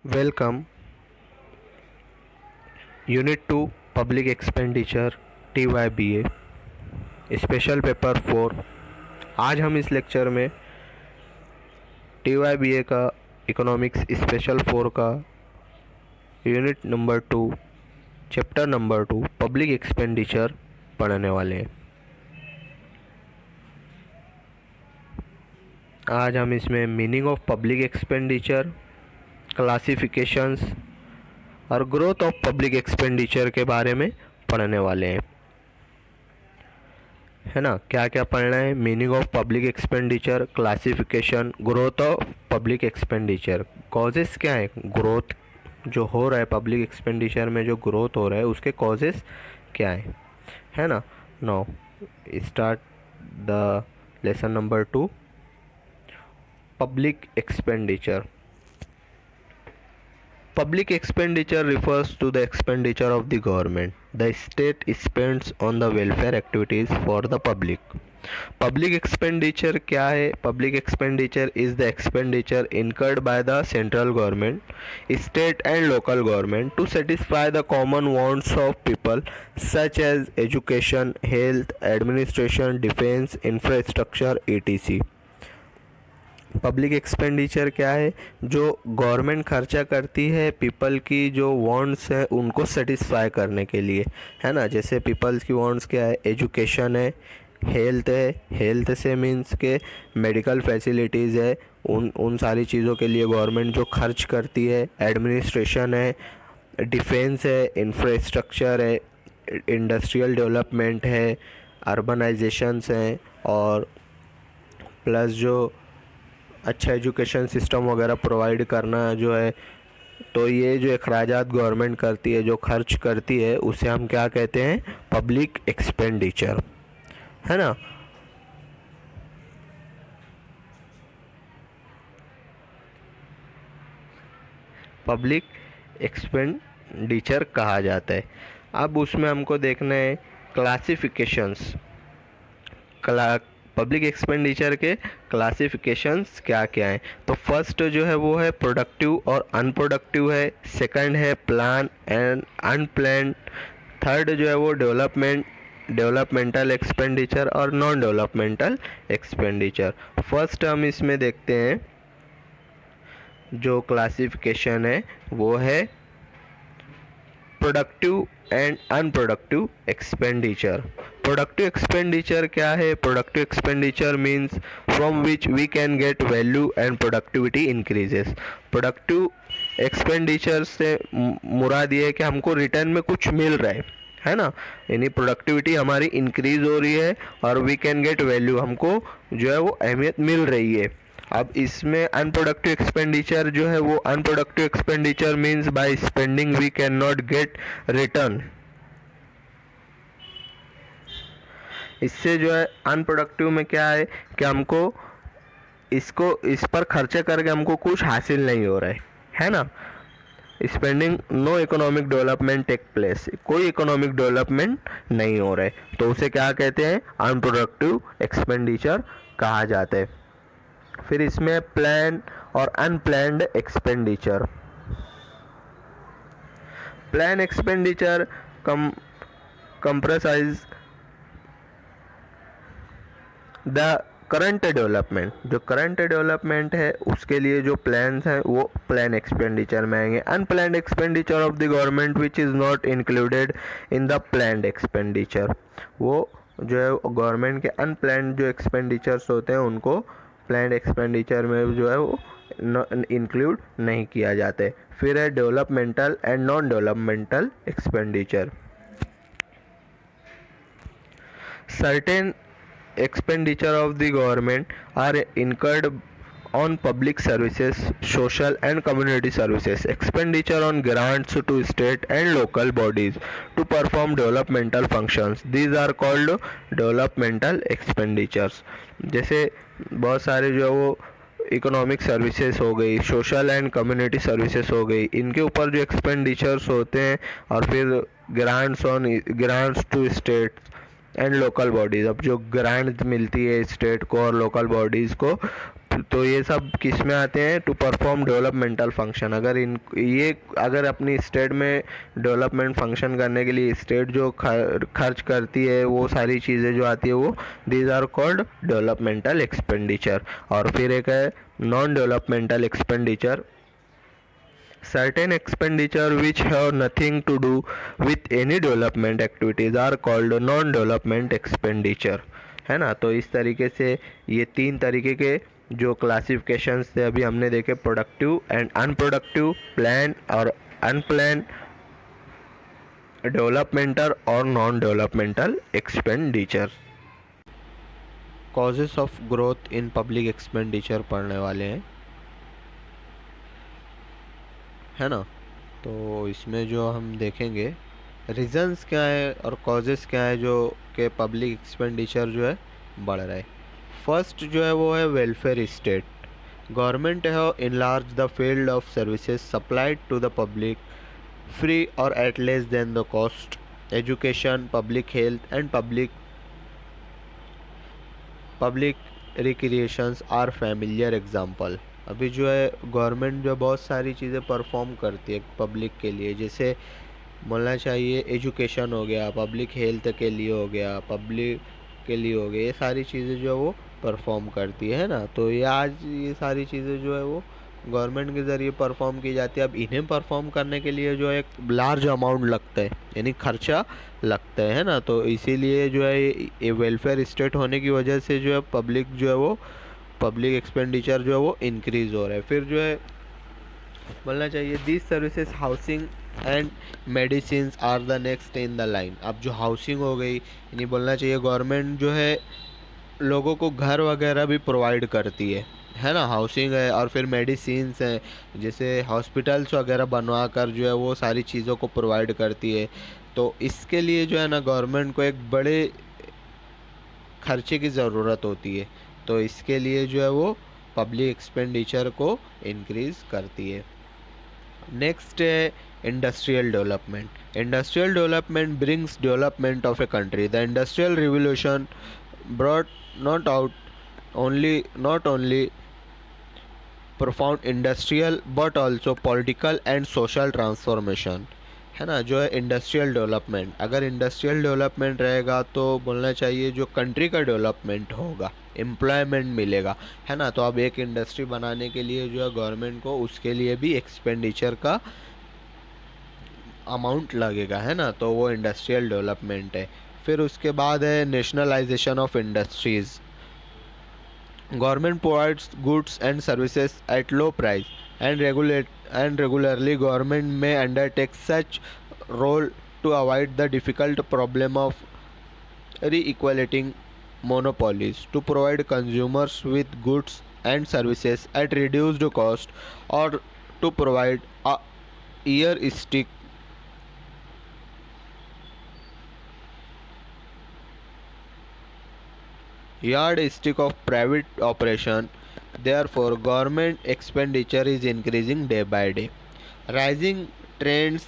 Welcome, Unit 2 Public Expenditure TYBA special paper 4। आज हम इस लेक्चर में TYBA का इकोनॉमिक्स स्पेशल 4 का unit number 2 chapter number 2 public expenditure पढ़ने वाले हैं। आज हम इसमें meaning of public expenditure, classifications और ग्रोथ ऑफ पब्लिक एक्सपेंडिचर के बारे में पढ़ने वाले हैं, है ना। क्या क्या पढ़ना है? Meaning of public expenditure, classification, growth of public expenditure. Causes क्या है? ग्रोथ जो हो रहा है पब्लिक एक्सपेंडिचर में, जो ग्रोथ हो रहा है उसके कॉजेस क्या है ना। Now start the lesson number 2 public expenditure. Public expenditure refers to the expenditure of the government. The state spends on the welfare activities for the public. Public expenditure क्या है? Public expenditure is the expenditure incurred by the central government, state and local government to satisfy the common wants of people such as education, health, administration, defense, infrastructure, etc. Public expenditure क्या है? जो government खर्चा करती है people की जो wants हैं उनको सेटिस्फाई करने के लिए, है ना। जैसे पीपल्स की वांट्स क्या है? एजुकेशन है, हेल्थ है, हेल्थ से मीन्स के मेडिकल फैसिलिटीज़ है, उन सारी चीज़ों के लिए गवर्नमेंट जो खर्च करती है। एडमिनिस्ट्रेशन है, डिफेंस है, इंफ्रास्ट्रक्चर है, इंडस्ट्रियल डेवलपमेंट है, अर्बनाइजेशंस हैं, और प्लस जो अच्छा एजुकेशन सिस्टम वगैरह प्रोवाइड करना जो है। तो ये जो अखराजात गवर्नमेंट करती है, जो खर्च करती है, उसे हम क्या कहते हैं? पब्लिक एक्सपेंडिचर, है ना। पब्लिक एक्सपेंडिचर कहा जाता है। अब उसमें हमको देखना है क्लासिफिकेशंस। पब्लिक एक्सपेंडिचर के क्लासिफिकेशंस क्या क्या हैं? तो फर्स्ट जो है वो है प्रोडक्टिव और अनप्रोडक्टिव है। सेकंड है प्लान एंड अनप्लान्ड। थर्ड जो है वो डेवलपमेंटल एक्सपेंडिचर और नॉन डेवलपमेंटल एक्सपेंडिचर। फर्स्ट हम इसमें देखते हैं जो क्लासिफिकेशन है वो है productive and unproductive expenditure. Productive expenditure क्या है? Productive expenditure means from which we can get value and productivity increases. Productive expenditure से मुराद ये है कि हमको रिटर्न में कुछ मिल रहा है ना। यानी प्रोडक्टिविटी हमारी इंक्रीज हो रही है और वी कैन गेट वैल्यू, हमको जो है वो अहमियत मिल रही है। अब इसमें अनप्रोडक्टिव एक्सपेंडिचर जो है वो unproductive expenditure means by spending we can not get return. इससे जो है अनप्रोडक्टिव में क्या है कि हमको इस पर खर्चे करके हमको कुछ हासिल नहीं हो रहा है ना। Spending no economic development take place, कोई इकोनॉमिक डेवलपमेंट नहीं हो रहा है, तो उसे क्या कहते हैं? अनप्रोडक्टिव एक्सपेंडिचर कहा जाता है। फिर इसमें प्लान और unplanned expenditure. Plan expenditure comprises the current development. जो करंट डेवलपमेंट है उसके लिए जो प्लान्स हैं वो प्लान एक्सपेंडिचर में आएंगे। Unplanned expenditure of the government which is not included in the planned expenditure. वो जो है गवर्नमेंट के अनप्लान्ड जो एक्सपेंडिचर्स होते हैं उनको प्लान्ड एक्सपेंडिचर में जो है वो इंक्लूड नहीं किया जाता है। फिर है developmental and non developmental expenditure. Certain expenditure of the government are incurred on public services, social and community services, expenditure on grants to state and local bodies to perform developmental functions, these are called developmental expenditures। जैसे बहुत सारे जो वो economic services हो गई, social and community services हो गई, इनके ऊपर जो एक्सपेंडिचर्स होते हैं, और फिर grants to state and local bodies. अब जो ग्रांट मिलती है स्टेट को और लोकल बॉडीज़ को तो ये सब किस में आते हैं? To perform developmental function. अगर अपनी स्टेट में डेवलपमेंट फंक्शन करने के लिए स्टेट जो खर्च करती है, वो सारी चीज़ें जो आती है वो these are called developmental expenditure. और फिर एक है non developmental expenditure. Certain expenditure which have nothing to do with any development activities are called non-development expenditure, है ना। तो इस तरीके से ये तीन तरीके के जो क्लासिफिकेशंस थे अभी हमने देखे, प्रोडक्टिव एंड अनप्रोडक्टिव, प्लान और अनप्लान, डेवलपमेंटल और non developmental expenditure. Causes of growth in public expenditure पढ़ने वाले हैं, है ना। तो इसमें जो हम देखेंगे रीजंस क्या है और कॉजेस क्या है जो कि पब्लिक एक्सपेंडिचर जो है बढ़ रहा है। फर्स्ट जो है वो है welfare state. Government have enlarge the field of services supplied to the public free और at less than the cost. Education, public health and public recreations are familiar example. अभी जो है गवर्नमेंट जो बहुत सारी चीज़ें परफॉर्म करती है पब्लिक के लिए, जैसे बोलना चाहिए एजुकेशन हो गया, पब्लिक हेल्थ के लिए हो गया, पब्लिक के लिए हो गया, ये सारी चीज़ें जो है वो परफॉर्म करती है ना। तो ये सारी चीज़ें जो है वो गवर्नमेंट के ज़रिए परफॉर्म की जाती है। अब इन्हें परफॉर्म करने के लिए जो है एक लार्ज अमाउंट लगता है, यानी खर्चा लगता है ना। तो इसीलिए जो है ये वेलफेयर स्टेट होने की वजह से जो है पब्लिक जो है वो पब्लिक एक्सपेंडिचर जो है वो इंक्रीज़ हो रहा है। फिर जो है बोलना चाहिए this services housing and medicine are the next in the line. अब जो हाउसिंग हो गई, यानी बोलना चाहिए गवर्नमेंट जो है लोगों को घर वगैरह भी प्रोवाइड करती है ना। हाउसिंग है और फिर मेडिसिन्स हैं, जैसे हॉस्पिटल्स वगैरह बनवा कर जो है वो सारी चीज़ों को प्रोवाइड करती है। तो इसके लिए जो है ना गवर्नमेंट को एक बड़े खर्चे की ज़रूरत होती है। तो इसके लिए जो है वो पब्लिक एक्सपेंडिचर को इंक्रीज़ करती है। नेक्स्ट है industrial development. Industrial development brings development of a country. The industrial revolution brought not only profound industrial but also political and social transformation, है ना। जो है इंडस्ट्रियल डेवलपमेंट, अगर इंडस्ट्रियल डेवलपमेंट रहेगा तो बोलना चाहिए जो कंट्री का डेवलपमेंट होगा, एम्प्लॉयमेंट मिलेगा, है ना। तो अब एक इंडस्ट्री बनाने के लिए जो है गवर्नमेंट को उसके लिए भी एक्सपेंडिचर का अमाउंट लगेगा, है ना। तो वो इंडस्ट्रियल डेवलपमेंट है। फिर उसके बाद है nationalisation of industries. Government provides goods and services at low price and regularly government may undertake such role to avoid the difficult problem of re-equaling monopolies, to provide consumers with goods and services at reduced cost, or to provide a ear-stick yardstick of private operation. Therefore, government expenditure is increasing day by day. Rising trends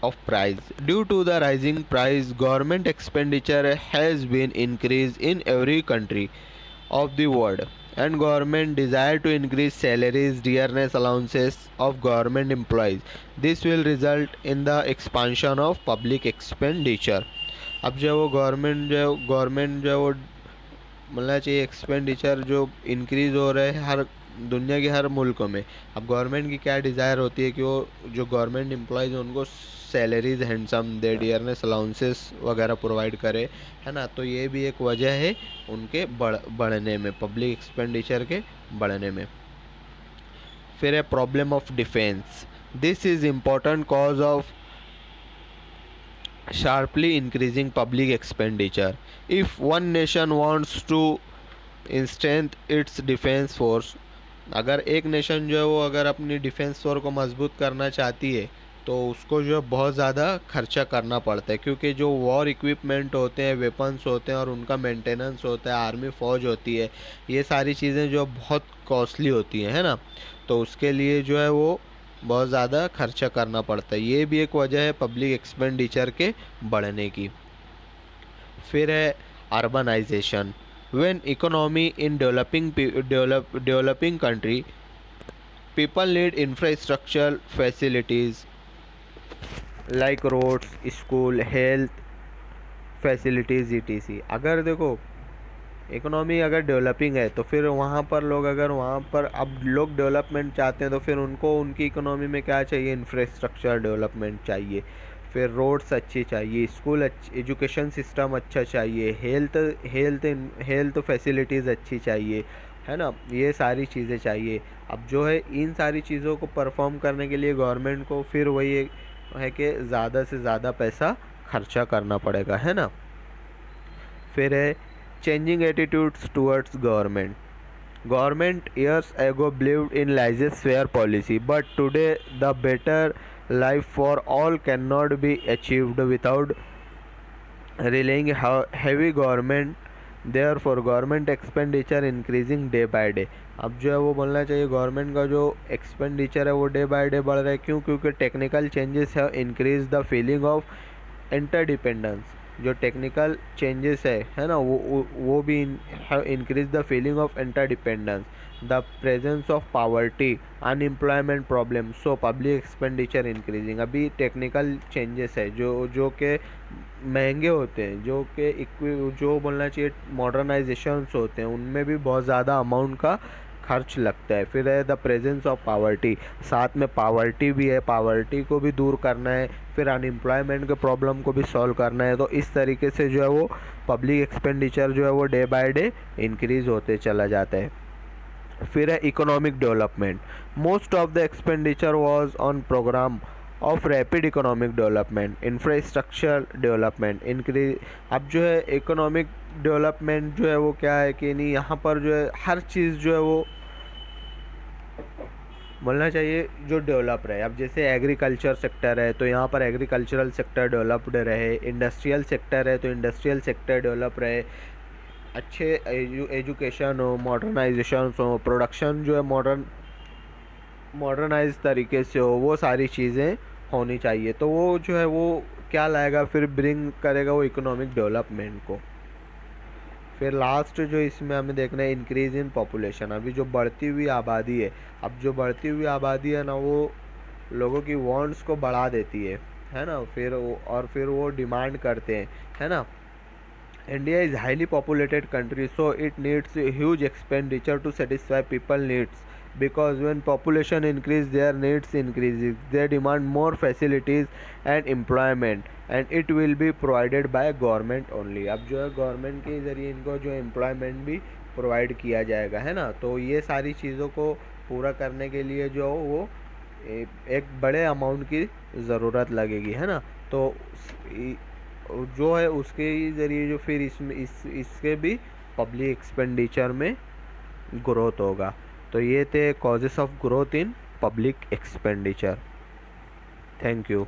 of price. Due to the rising price, government expenditure has been increased in every country of the world, and government desire to increase salaries, dearness allowances of government employees. This will result in the expansion of public expenditure. अब जो वो government जो है वो बोलना चाहिए expenditure जो increase हो रहा है हर दुनिया के हर मुल्कों में। अब गवर्नमेंट की क्या डिज़ायर होती है कि वो जो गवर्नमेंट एम्प्लॉयज़ हैं उनको सैलरीज हैंडसम दे, डियरनेस अलाउंसेस वगैरह प्रोवाइड करे, है ना। तो ये भी एक वजह है उनके बढ़ने में, पब्लिक एक्सपेंडिचर के बढ़ने में। फिर है problem of defence. This is important cause of sharply increasing public expenditure. If one nation wants to strengthen its defense force, अगर एक नेशन जो है वो अगर अपनी डिफेंस फोर्स को मजबूत करना चाहती है तो उसको जो है बहुत ज़्यादा खर्चा करना पड़ता है, क्योंकि जो वॉर इक्विपमेंट होते हैं, वेपन्स होते हैं और उनका मेंटेनेंस होता है, आर्मी फ़ौज होती है, ये सारी चीज़ें जो बहुत कॉस्टली होती हैं, है ना। तो उसके लिए जो है वो बहुत ज़्यादा खर्चा करना पड़ता है। ये भी एक वजह है पब्लिक एक्सपेंडिचर के बढ़ने की। फिर है urbanisation. when economy in developing country, people need infrastructure facilities like roads, school, health facilities etc। अगर देखो इकोनॉमी अगर डेवलपिंग है तो फिर वहाँ पर लोग, अगर वहाँ पर अब लोग डेवलपमेंट चाहते हैं तो फिर उनको उनकी इकोनॉमी में क्या चाहिए, इंफ्रास्ट्रक्चर डेवलपमेंट चाहिए, फिर रोड्स अच्छी चाहिए, स्कूल अच्छी, एजुकेशन सिस्टम अच्छा चाहिए, हेल्थ फैसिलिटीज़ अच्छी चाहिए, है ना, ये सारी चीज़ें चाहिए। अब जो है इन सारी चीज़ों को परफॉर्म करने के लिए गवर्नमेंट को फिर वही है कि ज़्यादा से ज़्यादा पैसा खर्चा करना पड़ेगा, है ना। फिर है changing attitudes towards government. Government years ago believed in laissez-faire policy, but today the better life for all cannot be achieved without relying heavy government। Therefore government expenditure increasing day by day. अब जो है वो बोलना चाहिए government का जो expenditure है वो डे बाय डे बढ़ रहा है। क्यों? क्योंकि technical changes have increase the feeling of interdependence. जो टेक्निकल चेंजेस है ना, वो भी have increase the feeling of interdependence, the presence of poverty, unemployment problem, so public expenditure increasing. अभी टेक्निकल चेंजेस है जो के महंगे होते हैं, जो बोलना चाहिए मॉडर्नाइजेशंस होते हैं, उनमें भी बहुत ज़्यादा अमाउंट का खर्च लगता है। फिर है द प्रेजेंस ऑफ पावर्टी, साथ में पावर्टी भी है, पावर्टी को भी दूर करना है, फिर अनएम्प्लॉयमेंट के प्रॉब्लम को भी सॉल्व करना है। तो इस तरीके से जो है वो पब्लिक एक्सपेंडिचर जो है वो डे बाय डे इंक्रीज होते चला जाता है। फिर है economic development. Most of the expenditure was on programme of rapid economic development, infrastructure development increase. अब जो है इकोनॉमिक डेवलपमेंट जो है वो क्या है कि नहीं, यहाँ पर जो है हर चीज़ जो है वो बोलना चाहिए जो डेवलप रहे। अब जैसे एग्रीकल्चर सेक्टर है तो यहाँ पर एग्रीकल्चरल सेक्टर डेवलप्ड रहे, इंडस्ट्रियल सेक्टर है तो इंडस्ट्रियल सेक्टर डेवलप रहे, अच्छे एजुकेशन हो, मॉडर्नाइजेशन हो, प्रोडक्शन जो है मॉडर्नाइज तरीके से हो, वो सारी चीज़ें होनी चाहिए। तो वो जो है वो क्या लाएगा, फिर ब्रिंग करेगा वो इकोनॉमिक डेवलपमेंट को। फिर लास्ट जो इसमें हमें देखना है इंक्रीज इन पॉपुलेशन। अभी जो बढ़ती हुई आबादी है, अब जो बढ़ती हुई आबादी है ना वो लोगों की वांट्स को बढ़ा देती है ना। फिर वो डिमांड करते हैं, है ना। India is highly populated country, so it needs huge expenditure to satisfy people needs, because when population increase their needs increases, they demand more facilities and employment and it will be provided by government only। अब जो है government के ज़रिए इनको जो employment भी provide किया जाएगा, है ना। तो ये सारी चीज़ों को पूरा करने के लिए जो वो एक बड़े अमाउंट की ज़रूरत लगेगी, है ना। तो जो है उसके ज़रिए जो फिर इसके भी पब्लिक एक्सपेंडिचर में ग्रोथ होगा। तो ये थे causes of growth in public expenditure. Thank you.